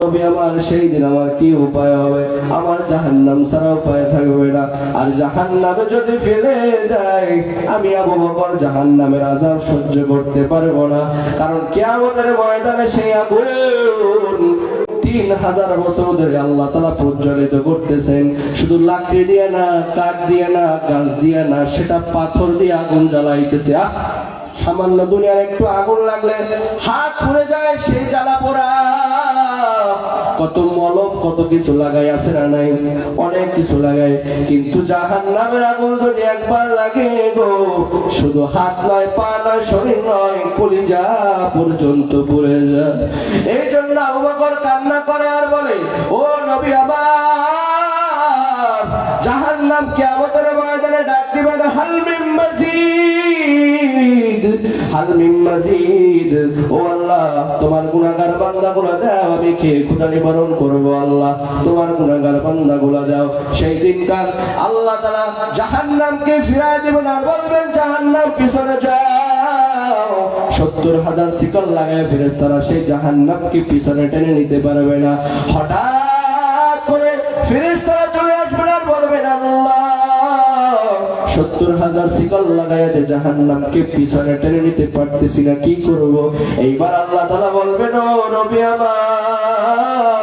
তবে আমার সেই দিন আমার কি উপায় হবে? আমার জাহান্নাম ছাড়া উপায় থাকবে না। আর জাহান্নামে যদি ফেলে দেয়, আমি আবু বকর জাহান্নামের আযাব সহ্য করতে পারবো না। কারণ কিয়ামতের ময়দানে সেই আগুন 3000 বছর ধরে আল্লাহ তাআলা প্রজ্বলিত করতেছেন। শুধু লাকড়ি দিয়ে না, কাঠ দিয়ে না, গাছ দিয়ে না, সেটা পাথর দিয়ে আগুন জ্বালাইতেছে। সামান্য দুনিয়ার একটু আগুন লাগলে হাত পুড়ে যায়, সেই জ্বালা পোড়া। কত মলম, কত কিছু লাগাই আছে না নাই? অনেক কিছু লাগাই। কিন্তু জাহান্নামের আগুন যদি একবার লাগে গো, শুধু হাত নয়, পা নয়, শরীর নয়, কলিজা পর্যন্ত পুড়ে যায়। এই জন্য আবু বকর কান্না করে আর বলে, ও নবী আমার, জাহান্নাম কিয়ামতের ময়দানে ডাক দিবেন, হাল মিন মাজিদ, হাল মিন মাজিদ। ও আল্লাহ, তোমার গুনাহগার বান্দাগুলো দাও, আমি খেয়ে ক্ষুধা নিবারণ করবো। আল্লাহ, তোমার গুনাহগার বান্দাগুলো দাও। সেই দিনকার আল্লাহ তাআলা জাহান্নামকে ফিরায় দিবেন আর বলবেন, জাহান্নাম পিছনে যাও। 70,000 শিকল লাগায় ফেরেশতারা সেই জাহান্নামকে পিছনে টেনে নিতে পারবে না। হঠাৎ করে ফেরেশতারা চলে আসবেন আর বলবেন, আল্লাহ, 70,000 শিকল লাগায় যে জাহান্নামকে পিছনে টেনে নিতে পারতেছি না, কি করব? এইবার আল্লাহ তাআলা বলবেন, ও নবী আমার,